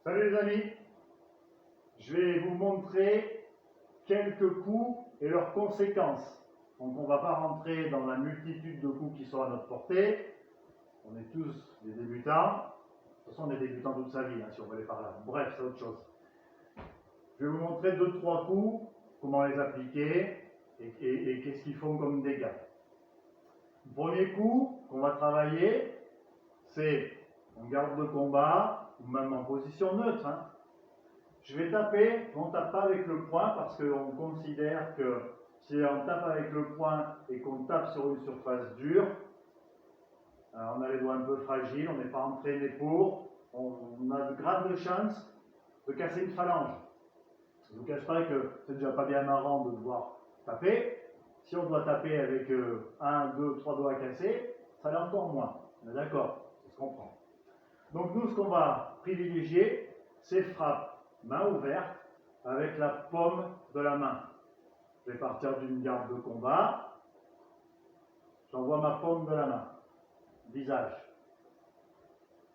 Salut les amis, je vais vous montrer quelques coups et leurs conséquences. Donc on ne va pas rentrer dans la multitude de coups qui sont à notre portée. On est tous des débutants. De toute façon on est débutants toute sa vie, si on veut aller par là. Bref, c'est autre chose. Je vais vous montrer 2-3 coups, comment les appliquer et qu'est-ce qu'ils font comme dégâts. Le premier coup qu'on va travailler, c'est en garde de combat ou même en position neutre. Je vais taper, on ne tape pas avec le poing parce qu'on considère que si on tape avec le poing et qu'on tape sur une surface dure, on a les doigts un peu fragiles, on n'est pas entraîné pour, on a de grandes chances de casser une phalange. Je ne vous cache pas que c'est déjà pas bien marrant de devoir taper. Si on doit taper avec 1, 2, 3 doigts cassés, ça l'est encore moins. On est d'accord, ça se comprend. Donc nous, ce qu'on va privilégier, c'est frappe main ouverte avec la paume de la main. Je vais partir d'une garde de combat. J'envoie ma paume de la main. Visage.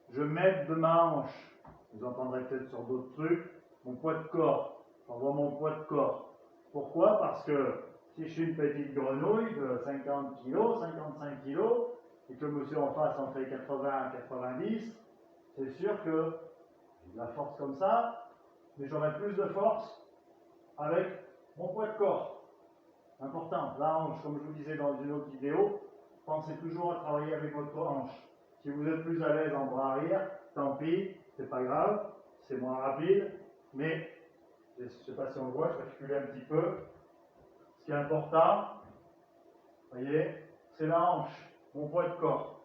Je m'aide de ma hanche. Vous entendrez peut-être sur d'autres trucs. Mon poids de corps. J'envoie mon poids de corps. Pourquoi? Parce que si je suis une petite grenouille de 50 kg, 55 kg, et que le monsieur en face en fait 80, 90, c'est sûr que j'ai de la force comme ça, mais j'aurai plus de force avec mon poids de corps. Important, la hanche, comme je vous disais dans une autre vidéo, pensez toujours à travailler avec votre hanche. Si vous êtes plus à l'aise en bras arrière, tant pis, c'est pas grave, c'est moins rapide, mais je ne sais pas si on le voit, je vais reculer un petit peu. Ce qui est important, vous voyez, c'est la hanche, mon poids de corps.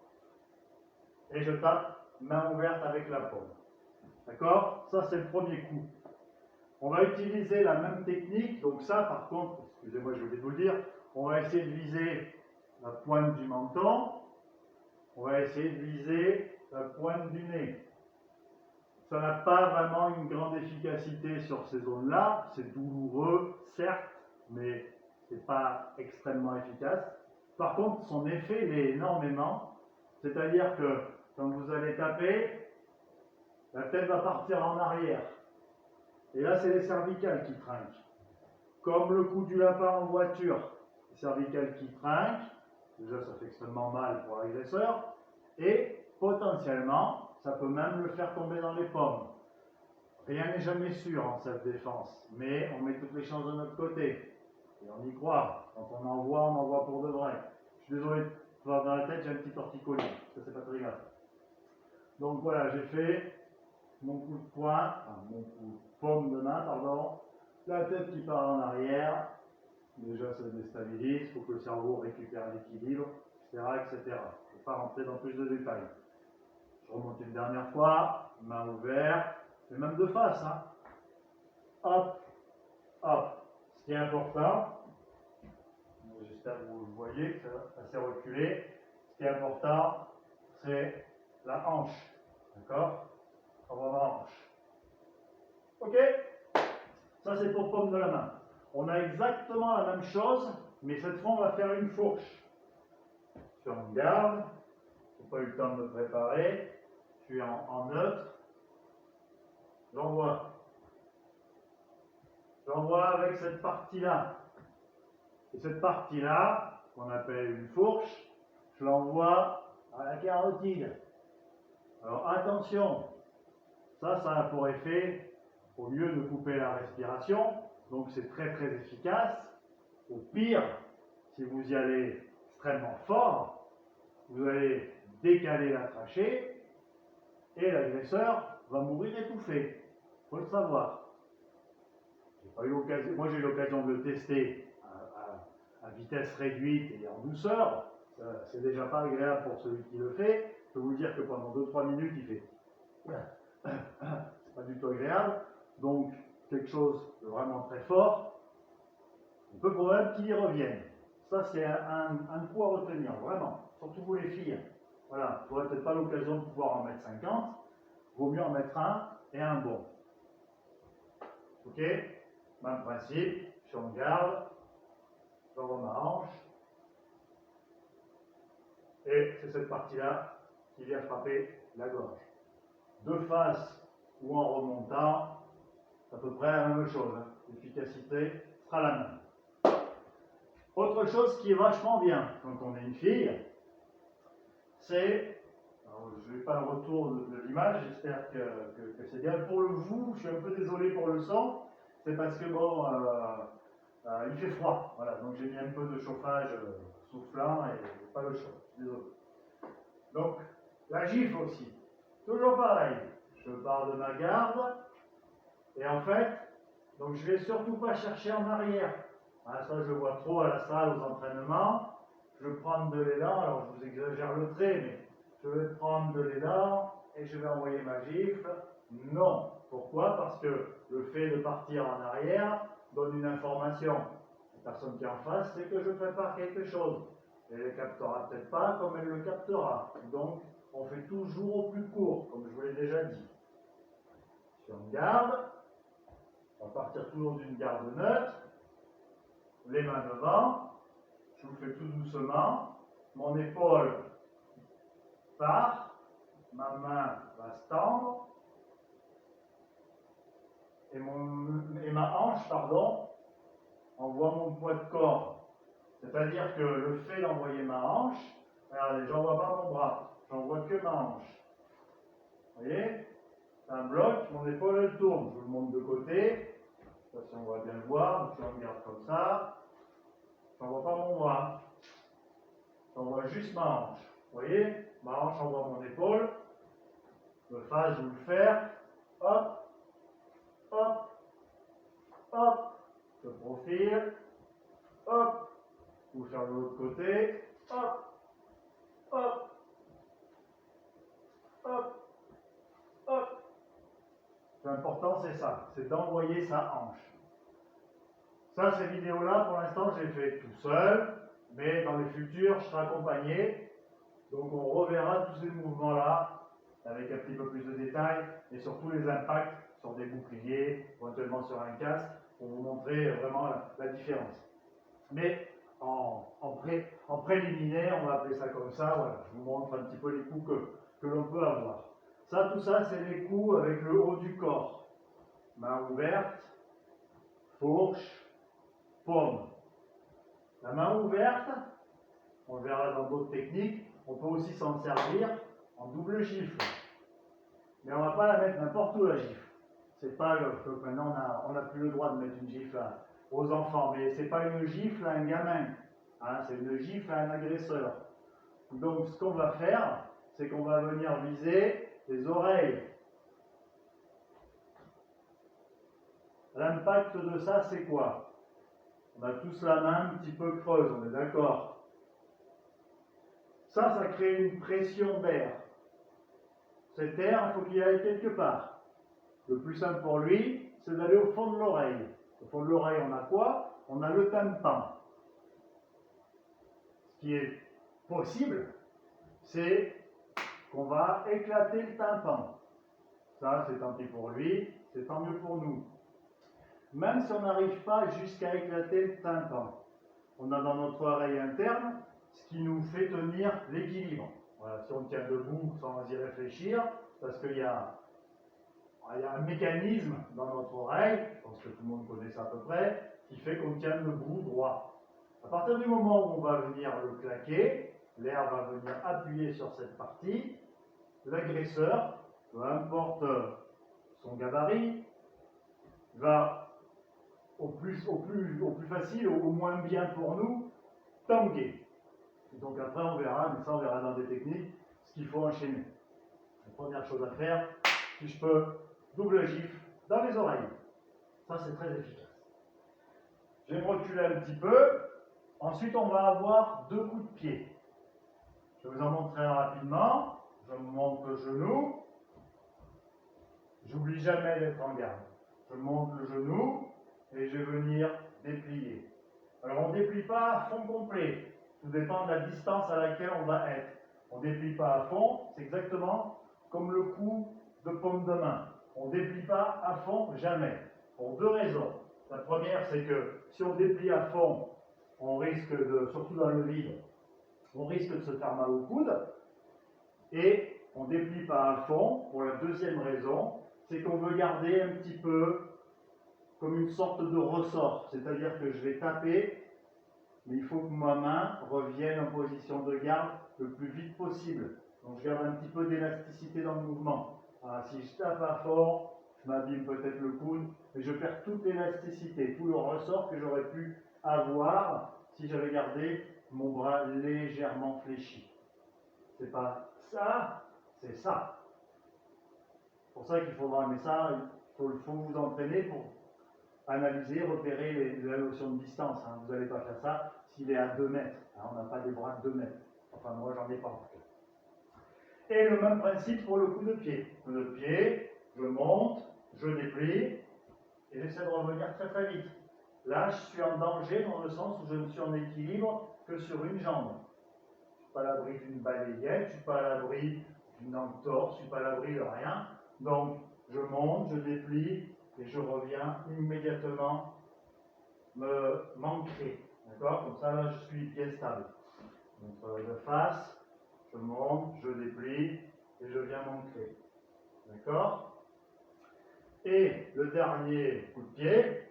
Et je tape main ouverte avec la paume. D'accord? Ça, c'est le premier coup. On va utiliser la même technique, donc ça par contre, excusez-moi je vais vous le dire, on va essayer de viser la pointe du menton, on va essayer de viser la pointe du nez. Ça n'a pas vraiment une grande efficacité sur ces zones-là, c'est douloureux, certes, mais ce n'est pas extrêmement efficace. Par contre, son effet il est énormément, c'est-à-dire que quand vous allez taper, la tête va partir en arrière. Et là, c'est les cervicales qui trinquent. Comme le coup du lapin en voiture, les cervicales qui trinquent, déjà ça fait extrêmement mal pour l'agresseur, et potentiellement, ça peut même le faire tomber dans les pommes. Rien n'est jamais sûr en self-défense, mais on met toutes les chances de notre côté. Et on y croit. Quand on envoie pour de vrai. Je suis désolé, dans la tête, j'ai un petit torticolis, ça c'est pas très grave. Donc voilà, j'ai fait mon coup de poing, mon coup de paume de main, pardon, la tête qui part en arrière, déjà ça déstabilise, il faut que le cerveau récupère l'équilibre, etc., etc. Je ne vais pas rentrer dans plus de détails. Je remonte une dernière fois, main ouverte, et même de face, hop, hop. Ce qui est important, j'espère que vous le voyez, que ça s'est reculé, ce qui est important, c'est la hanche, d'accord? On va voir la hanche. Ok? Ça, c'est pour paume de la main. On a exactement la même chose, mais cette fois, on va faire une fourche. Je suis en garde, je n'ai pas eu le temps de me préparer. Je suis en neutre. J'envoie. J'envoie avec cette partie-là. Et cette partie-là, qu'on appelle une fourche, je l'envoie à la carotide. Alors attention, ça a pour effet, au mieux de couper la respiration, donc c'est très très efficace. Au pire, si vous y allez extrêmement fort, vous allez décaler la trachée et l'agresseur va mourir étouffé. Il faut le savoir. Moi j'ai eu l'occasion de le tester à vitesse réduite et en douceur. C'est déjà pas agréable pour celui qui le fait. Je peux vous dire que pendant 2-3 minutes, il fait c'est pas du tout agréable. Donc quelque chose de vraiment très fort. On peut probablement qu'il y revienne. Ça, c'est un coup à retenir, vraiment. Surtout vous les filles. Voilà, vous n'aurez peut-être pas l'occasion de pouvoir en mettre 50. Vaut mieux en mettre un et un bon. Ok? Même principe, je suis en garde. J'envoie ma hanche. Et c'est cette partie-là qui vient frapper la gorge. De face ou en remontant. temps, c'est à peu près la même chose. Hein. L'efficacité sera la même. Autre chose qui est vachement bien quand on est une fille, c'est, je n'ai pas le retour de l'image, j'espère que c'est bien. Pour le vous, je suis un peu désolé pour le son, c'est parce que bon, il fait froid, voilà, donc j'ai mis un peu de chauffage soufflant et pas le chaud, désolé. Donc, la gifle aussi, toujours pareil, je pars de ma garde, et en fait, donc je ne vais surtout pas chercher en arrière. Ah, ça, je le vois trop à la salle, aux entraînements. Je vais prendre de l'élan, alors je vous exagère le trait, mais je vais prendre de l'élan et je vais envoyer ma gifle. Non. Pourquoi? Parce que le fait de partir en arrière donne une information. La personne qui est en face, c'est que je prépare quelque chose. Elle ne le captera peut-être pas comme elle le captera. Donc, on fait toujours au plus court, comme je vous l'ai déjà dit. Je suis en garde. On va partir toujours d'une garde neutre. Les mains devant, je vous fais tout doucement, mon épaule part, ma main va se tendre, et ma hanche, pardon, envoie mon poids de corps. C'est-à-dire que le fait d'envoyer ma hanche, regardez, j'envoie pas mon bras, j'envoie que ma hanche. Vous voyez? C'est un bloc, mon épaule elle tourne, je vous le montre de côté, je ne sais pas si on va bien le voir, donc je regarde comme ça. J'envoie pas mon bras, j'envoie juste ma hanche. Vous voyez, ma hanche envoie mon épaule, je fasse vous le faire, hop, hop, hop, je profile, hop, vous faire de l'autre côté, hop, hop, hop, hop. L'important c'est ça, c'est d'envoyer sa hanche. Ça, ces vidéos-là, pour l'instant, j'ai fait tout seul, mais dans les futurs, je serai accompagné. Donc, on reverra tous ces mouvements-là avec un petit peu plus de détails et surtout les impacts sur des boucliers, éventuellement sur un casque, pour vous montrer vraiment la différence. Mais en préliminaire, on va appeler ça comme ça, voilà, je vous montre un petit peu les coups que l'on peut avoir. Ça, tout ça, c'est les coups avec le haut du corps. Main ouverte, fourche, paume. La main ouverte, on le verra dans d'autres techniques, on peut aussi s'en servir en double gifle. Mais on ne va pas la mettre n'importe où la gifle. C'est pas maintenant on n'a plus le droit de mettre une gifle aux enfants, mais c'est pas une gifle à un gamin, hein, c'est une gifle à un agresseur. Donc ce qu'on va faire, c'est qu'on va venir viser les oreilles. L'impact de ça, c'est quoi? On a tous la main un petit peu creuse, on est d'accord? Ça crée une pression d'air. Cet air, il faut qu'il aille quelque part. Le plus simple pour lui, c'est d'aller au fond de l'oreille. Au fond de l'oreille, on a quoi? On a le tympan. Ce qui est possible, c'est qu'on va éclater le tympan. Ça, c'est tant pis pour lui, c'est tant mieux pour nous. Même si on n'arrive pas jusqu'à éclater le tympan, on a dans notre oreille interne ce qui nous fait tenir l'équilibre. Voilà, si on tient debout sans y réfléchir, parce qu'il y a un mécanisme dans notre oreille, je pense que tout le monde connaît ça à peu près, qui fait qu'on tient debout droit. À partir du moment où on va venir le claquer, l'air va venir appuyer sur cette partie, l'agresseur, peu importe son gabarit, va au plus facile, au moins bien pour nous, tanguer. Et donc après on verra, mais ça on verra dans des techniques, ce qu'il faut enchaîner. La première chose à faire, si je peux, double gifle dans les oreilles. Ça c'est très efficace. Je vais me reculer un petit peu. Ensuite on va avoir deux coups de pied. Je vais vous en montrer un rapidement. Je monte le genou. J'oublie jamais d'être en garde. Je monte le genou et je vais venir déplier. Alors on ne déplie pas à fond complet. Tout dépend de la distance à laquelle on va être. On ne déplie pas à fond, c'est exactement comme le coup de paume de main. On ne déplie pas à fond jamais. Pour deux raisons. La première, c'est que si on déplie à fond, on risque de, surtout dans le vide, on risque de se faire mal au coude. Et on ne déplie pas à fond pour la deuxième raison, c'est qu'on veut garder un petit peu comme une sorte de ressort. C'est-à-dire que je vais taper, mais il faut que ma main revienne en position de garde le plus vite possible. Donc je garde un petit peu d'élasticité dans le mouvement. Alors, si je tape à fond, je m'abîme peut-être le coude, mais je perds toute l'élasticité, tout le ressort que j'aurais pu avoir si j'avais gardé mon bras légèrement fléchi. C'est pas ça, c'est ça. C'est pour ça qu'il faudra, mais ça, il faut vous entraîner pour analyser, repérer la notion de distance. Hein. Vous n'allez pas faire ça s'il est à 2 mètres. Hein, on n'a pas des bras de 2 mètres. Enfin, moi, j'en ai pas en tout cas. Et le même principe pour le coup de pied. Coup de pied, je monte, je déplie, et j'essaie de revenir très très vite. Là, je suis en danger dans le sens où je ne suis en équilibre que sur une jambe. Je ne suis pas à l'abri d'une balayette, je ne suis pas à l'abri d'une entorse, je ne suis pas à l'abri de rien. Donc, je monte, je déplie, et je reviens immédiatement m'ancrer. D'accord? Comme ça, là, je suis bien stable. Donc, de face, je monte, je déplie, et je viens m'ancrer. D'accord? Et le dernier coup de pied,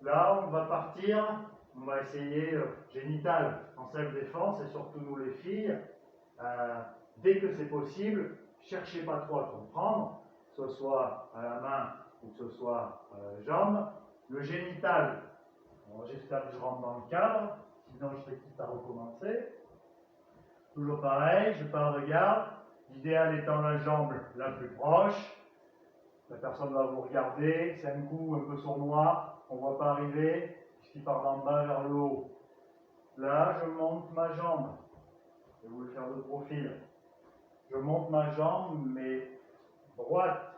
là, on va partir, on va essayer génital en self-défense, et surtout nous les filles, dès que c'est possible, cherchez pas trop à comprendre, que ce soit à la main ou que ce soit à la jambe. Le génital, j'espère que je rentre dans le cadre, sinon je serai quitte à recommencer. Toujours pareil, je pars de garde, l'idéal étant la jambe la plus proche. La personne va vous regarder, c'est un coup un peu sournois, on ne voit pas arriver, puisqu'il part d'en bas vers le haut. Là, je monte ma jambe. Je vais vous le faire de profil. Je monte ma jambe, mais droite.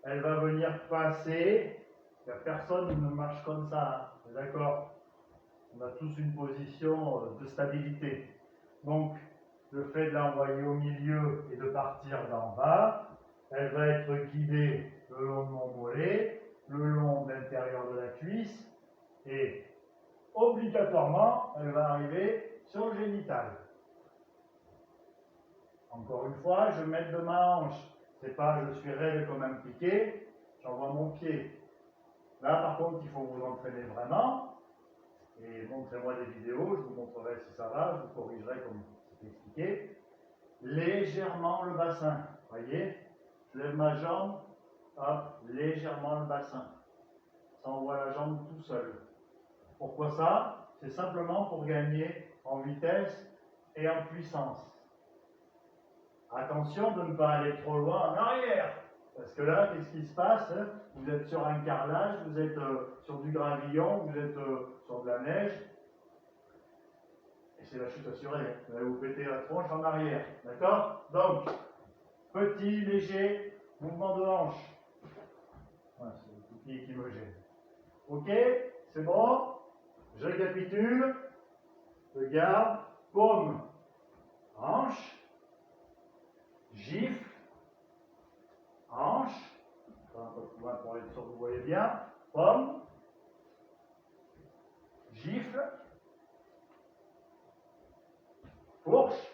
Elle va venir passer. Il n'y a personne qui ne marche comme ça. Hein. D'accord? On a tous une position de stabilité. Donc, le fait de l'envoyer au milieu et de partir d'en bas, elle va être guidée le long de mon mollet, le long de l'intérieur de la cuisse, et obligatoirement, elle va arriver sur le génital. Encore une fois, je mets de ma hanche. C'est pas je suis raide comme un piquet, j'envoie mon pied. Là, par contre, il faut vous entraîner vraiment. Et montrez-moi des vidéos, je vous montrerai si ça va, je vous corrigerai comme c'est expliqué. Légèrement le bassin, voyez, je lève ma jambe, hop, légèrement le bassin. Ça envoie la jambe tout seul. Pourquoi ça? C'est simplement pour gagner en vitesse et en puissance. Attention de ne pas aller trop loin en arrière. Parce que là, qu'est-ce qui se passe? Vous êtes sur un carrelage, vous êtes sur du gravillon, vous êtes sur de la neige. Et c'est la chute assurée. Vous allez vous péter la tronche en arrière. D'accord? Donc, petit, léger mouvement de hanche. Voilà, c'est le tout pied qui me gêne. Ok? C'est bon? Je récapitule. Je garde. Paume. Hanche. Gifle. Hanche. Un peu plus loin pour être sûr que vous voyez bien. Paume. Gifle. Fourche.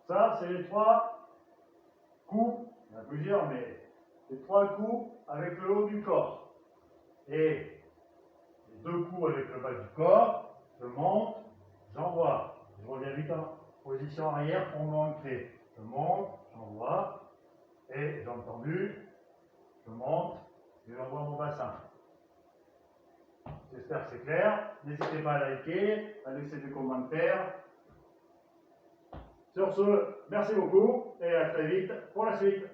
Ça, c'est les 3 coups. Il y en a plusieurs, mais les 3 coups avec le haut du corps. Et les 2 coups avec le bas du corps. Je monte, j'envoie. Je reviens vite en position arrière pour m'ancrer. Je monte, j'envoie. Et j'ai entendu, je monte et j'envoie mon bassin. J'espère que c'est clair. N'hésitez pas à liker, à laisser des commentaires. Sur ce, merci beaucoup et à très vite pour la suite.